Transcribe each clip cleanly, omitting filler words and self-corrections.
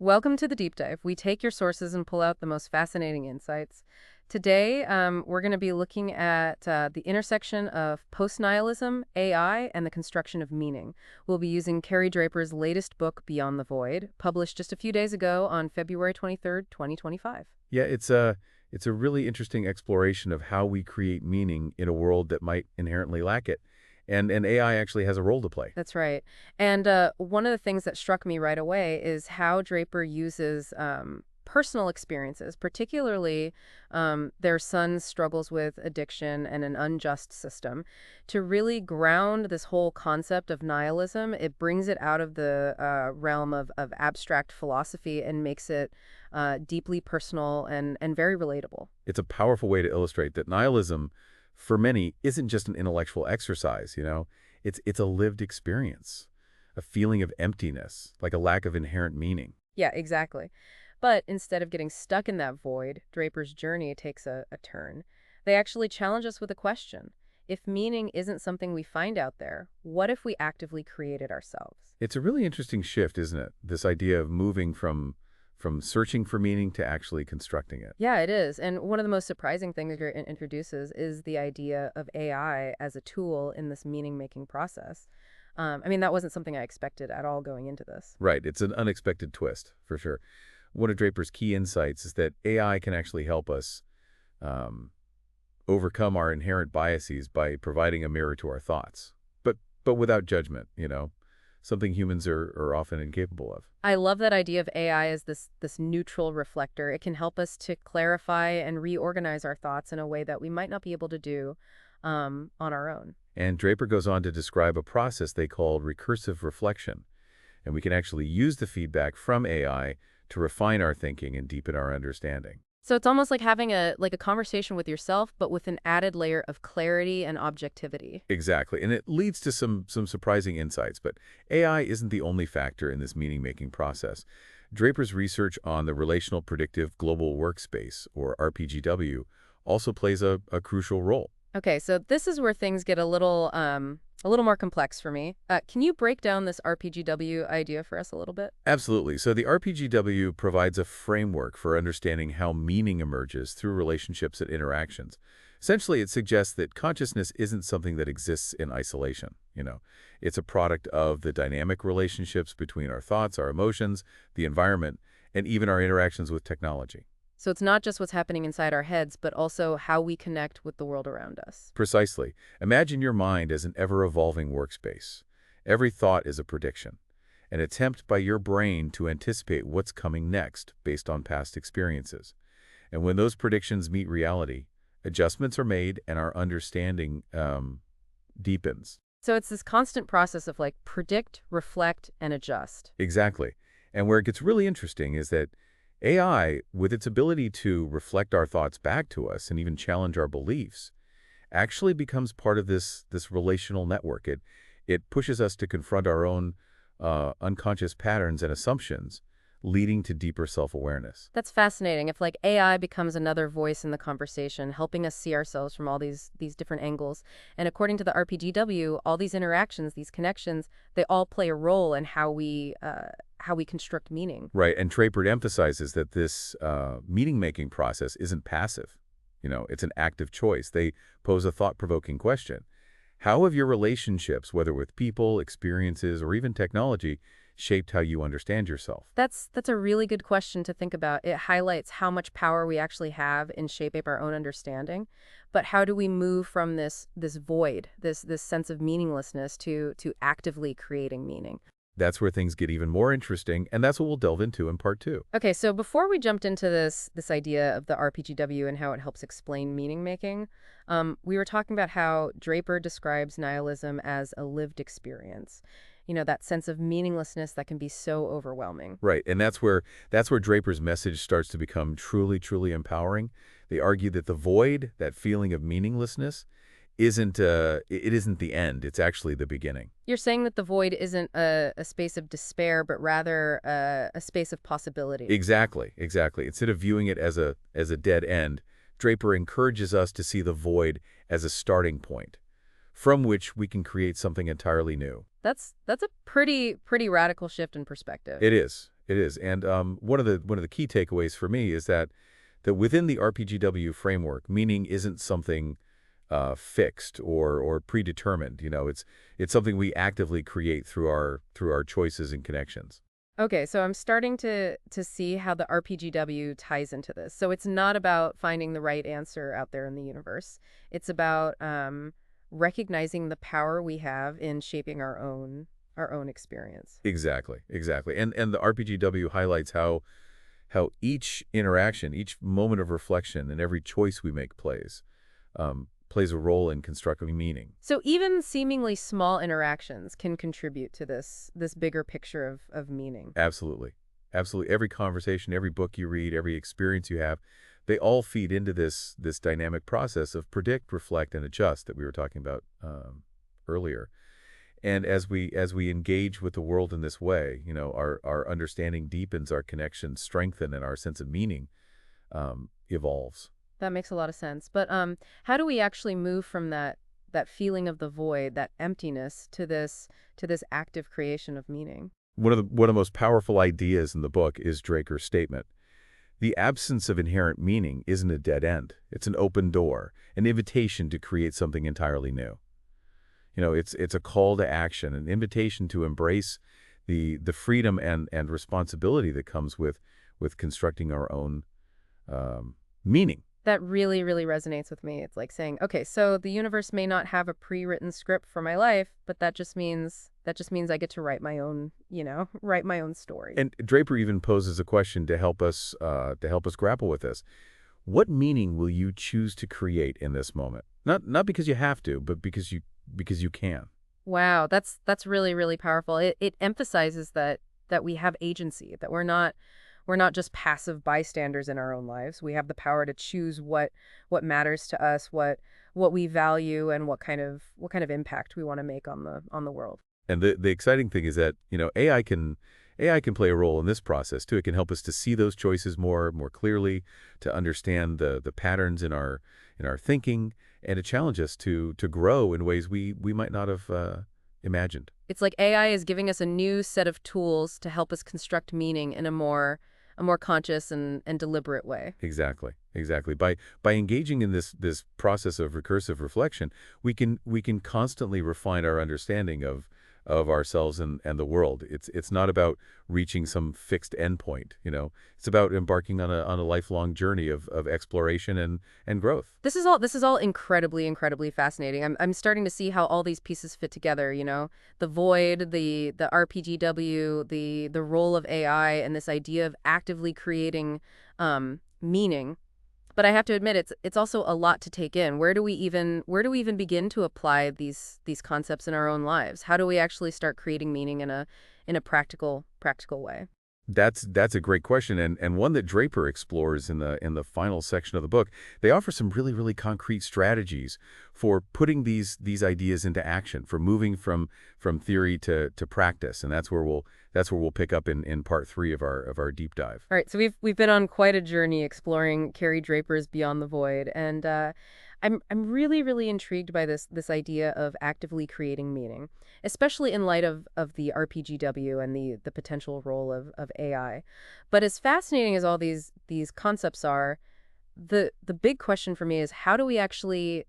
Welcome to the deep dive. We take your sources and pull out the most fascinating insights. Today, we're going to be looking at the intersection of post-nihilism, AI, and the construction of meaning. We'll be using Kerry Draper's latest book, Beyond the Void, published just a few days ago on February 23rd, 2025. Yeah, it's a really interesting exploration of how we create meaning in a world that might inherently lack it. And AI actually has a role to play. That's right. And one of the things that struck me right away is how Draper uses personal experiences, particularly their son's struggles with addiction and an unjust system, to really ground this whole concept of nihilism. It brings it out of the realm of abstract philosophy and makes it deeply personal and very relatable. It's a powerful way to illustrate that nihilism, for many, isn't just an intellectual exercise, you know? It's a lived experience, a feeling of emptiness, like a lack of inherent meaning. Yeah, exactly. But instead of getting stuck in that void, Draper's journey takes a turn. They actually challenge us with a question. If meaning isn't something we find out there, what if we actively create it ourselves? It's a really interesting shift, isn't it? This idea of moving from searching for meaning to actually constructing it. Yeah, it is. And one of the most surprising things it introduces is the idea of AI as a tool in this meaning-making process. That wasn't something I expected at all going into this. Right, it's an unexpected twist, for sure. One of Draper's key insights is that AI can actually help us um, overcome our inherent biases by providing a mirror to our thoughts, but without judgment, something humans are often incapable of. I love that idea of AI as this neutral reflector. It can help us to clarify and reorganize our thoughts in a way that we might not be able to do on our own. And Draper goes on to describe a process they called recursive reflection, and we can actually use the feedback from AI to refine our thinking and deepen our understanding. So it's almost like having a conversation with yourself, but with an added layer of clarity and objectivity. Exactly, and it leads to some surprising insights, but AI isn't the only factor in this meaning-making process. Draper's research on the Relational Predictive Global Workspace, or RPGW, also plays a crucial role. Okay, so this is where things get a little more complex for me. Can you break down this RPGW idea for us a little bit? Absolutely. So the RPGW provides a framework for understanding how meaning emerges through relationships and interactions. Essentially, it suggests that consciousness isn't something that exists in isolation. It's a product of the dynamic relationships between our thoughts, our emotions, the environment, and even our interactions with technology. So it's not just what's happening inside our heads, but also how we connect with the world around us. Precisely. Imagine your mind as an ever-evolving workspace. Every thought is a prediction, an attempt by your brain to anticipate what's coming next based on past experiences. And when those predictions meet reality, adjustments are made and our understanding deepens. So it's this constant process of predict, reflect, and adjust. Exactly. And where it gets really interesting is that AI, with its ability to reflect our thoughts back to us and even challenge our beliefs, actually becomes part of this relational network. It pushes us to confront our own unconscious patterns and assumptions, leading to deeper self-awareness. That's fascinating. If AI becomes another voice in the conversation, helping us see ourselves from all these different angles. And according to the RPGW, all these interactions, these connections, they all play a role in how we construct meaning. Right, and Draper emphasizes that this meaning-making process isn't passive. It's an active choice. They pose a thought-provoking question. How have your relationships, whether with people, experiences, or even technology, shaped how you understand yourself? That's a really good question to think about. It highlights how much power we actually have in shaping our own understanding. But how do we move from this void, this sense of meaninglessness to actively creating meaning? That's where things get even more interesting, and that's what we'll delve into in part 2. Okay, so before we jumped into this idea of the RPGW and how it helps explain meaning making, we were talking about how Draper describes nihilism as a lived experience. That sense of meaninglessness that can be so overwhelming. Right, and that's where Draper's message starts to become truly, truly empowering. They argue that the void, that feeling of meaninglessness, isn't the end. It's actually the beginning. You're saying that the void isn't a space of despair, but rather a space of possibility. Exactly. Instead of viewing it as a dead end, Draper encourages us to see the void as a starting point, from which we can create something entirely new. That's a pretty radical shift in perspective. It is. It is. And one of the key takeaways for me is that within the RPGW framework, meaning isn't something fixed or predetermined. It's something we actively create through our choices and connections. Okay, so I'm starting to see how the RPGW ties into this. So it's not about finding the right answer out there in the universe. It's about recognizing the power we have in shaping our own experience. Exactly, exactly. And the RPGW highlights how each interaction, each moment of reflection, and every choice we make plays a role in constructing meaning. So even seemingly small interactions can contribute to this bigger picture of meaning. Absolutely. Absolutely. Every conversation, every book you read, every experience you have, they all feed into this dynamic process of predict, reflect, and adjust that we were talking about earlier. And as we engage with the world in this way, our understanding deepens, our connections strengthen, and our sense of meaning evolves. That makes a lot of sense. But how do we actually move from that feeling of the void, that emptiness, to this active creation of meaning? One of the most powerful ideas in the book is Draker's statement. The absence of inherent meaning isn't a dead end. It's an open door, an invitation to create something entirely new. It's a call to action, an invitation to embrace the freedom and responsibility that comes with constructing our own meaning. That really, really resonates with me. It's like saying, okay, so the universe may not have a pre-written script for my life, but that just means I get to write my own, write my own story. And Draper even poses a question to help us grapple with this. What meaning will you choose to create in this moment? Not because you have to, but because you can. Wow, that's really, really powerful. It emphasizes that we have agency, that we're not just passive bystanders in our own lives. We have the power to choose what matters to us, what we value, and what kind of impact we want to make on the world. And the exciting thing is that, AI can play a role in this process too. It can help us to see those choices more clearly, to understand the patterns in our thinking, and to challenge us to grow in ways we might not have imagined. It's like AI is giving us a new set of tools to help us construct meaning in a more conscious and deliberate way. Exactly, exactly. By engaging in this process of recursive reflection, we can constantly refine our understanding of ourselves and the world. It's not about reaching some fixed endpoint. It's about embarking on a lifelong journey of exploration and growth. This is all incredibly, incredibly fascinating. I'm starting to see how all these pieces fit together, The void, the RPGW, the role of AI, and this idea of actively creating meaning. But I have to admit, it's also a lot to take in. Where do we even begin to apply these concepts in our own lives? How do we actually start creating meaning in a practical way? That's a great question, and one that Draper explores in the final section of the book. They offer some really concrete strategies for putting these ideas into action, for moving from theory to practice, and that's where we'll pick up in part 3 of our deep dive. All right, so we've been on quite a journey exploring Kerry Draper's Beyond the Void, and I'm really, really intrigued by this idea of actively creating meaning, especially in light of the RPGW and the potential role of AI. But as fascinating as all these concepts are, the big question for me is how do we actually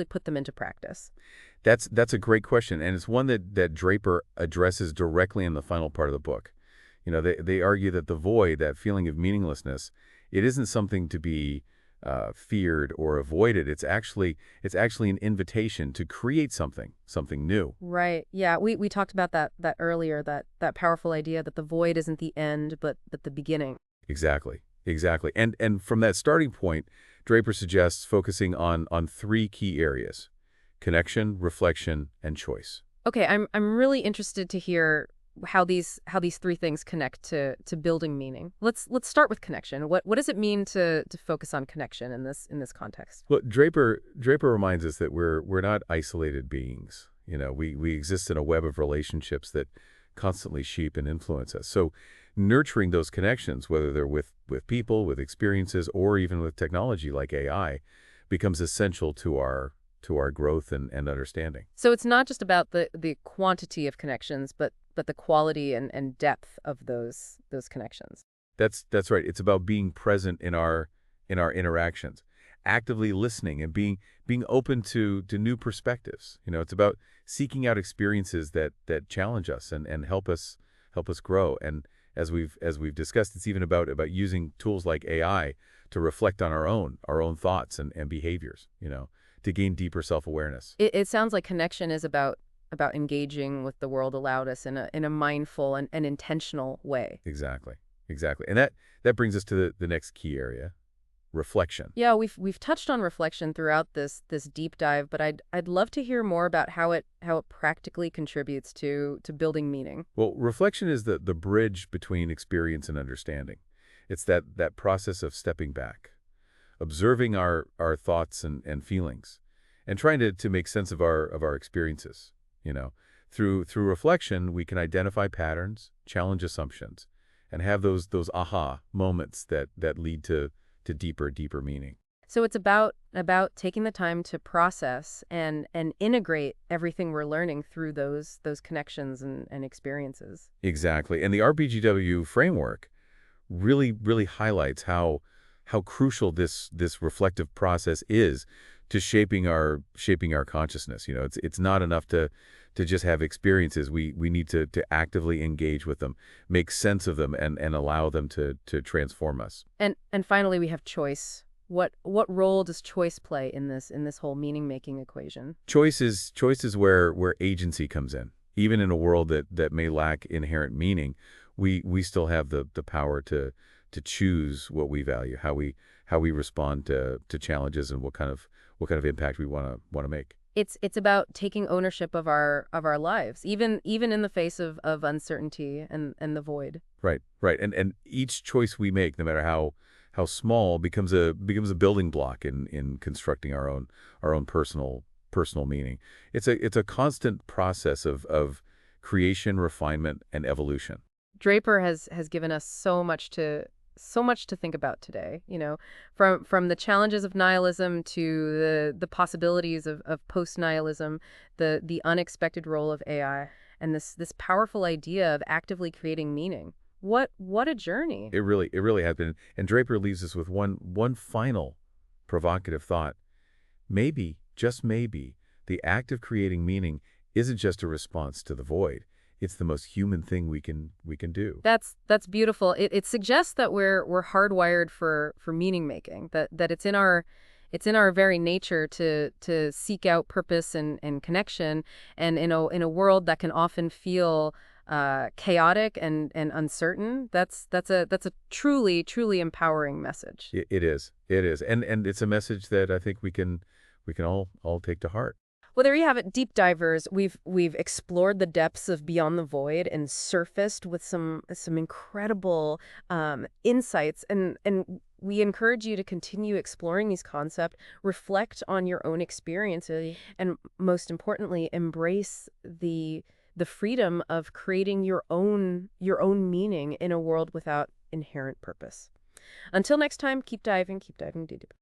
put them into practice? That's a great question, and it's one that Draper addresses directly in the final part of the book. They argue that the void, that feeling of meaninglessness, it isn't something to be feared or avoided. It's actually an invitation to create something new. Right. Yeah, we talked about that earlier, that powerful idea that the void isn't the end, but the beginning. Exactly. Exactly. And from that starting point, Draper suggests focusing on 3 key areas: connection, reflection, and choice. Okay, I'm really interested to hear how these three things connect to building meaning. Let's start with connection. What does it mean to focus on connection in this context? Well, Draper reminds us that we're not isolated beings. We exist in a web of relationships that constantly shape and influence us. So nurturing those connections, whether they're with people, with experiences, or even with technology like AI, becomes essential to our growth and understanding. So it's not just about the quantity of connections, but but the quality and depth of those connections. That's right. It's about being present in our interactions, actively listening and being open to new perspectives. It's about seeking out experiences that challenge us and help us grow. And as we've discussed, it's even about using tools like AI to reflect on our own thoughts and behaviors, to gain deeper self-awareness. It sounds like connection is about engaging with the world around us in a mindful and intentional way. Exactly. Exactly. And that brings us to the next key area, reflection. Yeah, we've touched on reflection throughout this deep dive, but I'd love to hear more about how it practically contributes to building meaning. Well, reflection is the bridge between experience and understanding. It's that process of stepping back, observing our thoughts and feelings, and trying to make sense of our experiences. You know, through reflection, we can identify patterns, challenge assumptions, and have those aha moments that lead to deeper meaning. So it's about taking the time to process and integrate everything we're learning through those connections and experiences. Exactly. And the RPGW framework really highlights how crucial this reflective process is to shaping our consciousness. It's not enough to just have experiences. We need to actively engage with them, make sense of them, and allow them to transform us. And finally we have choice. What role does choice play in this whole meaning-making equation? Choice is where agency comes in. Even in a world that may lack inherent meaning, we still have the power to choose what we value, how we respond to challenges, and what kind of impact we want to make. It's about taking ownership of our lives, even in the face of uncertainty and the void. Right, right. And each choice we make, no matter how small, becomes a building block in constructing our own personal meaning. It's a constant process of creation, refinement, and evolution. Draper has given us so much to think about today, from the challenges of nihilism to the possibilities of post-nihilism, the unexpected role of AI, and this powerful idea of actively creating meaning. What a journey. It really has been. And Draper leaves us with one final provocative thought. Maybe, just maybe, the act of creating meaning isn't just a response to the void. It's the most human thing we can do. That's beautiful. It suggests that we're hardwired for meaning making, that it's in our very nature to seek out purpose and connection, and in a world that can often feel chaotic and uncertain. That's a truly empowering message. It is, and it's a message that I think we can all take to heart. Well, there you have it, deep divers. We've explored the depths of Beyond the Void and surfaced with some incredible insights. And we encourage you to continue exploring these concepts, reflect on your own experiences, and most importantly, embrace the freedom of creating your own meaning in a world without inherent purpose. Until next time, keep diving deep.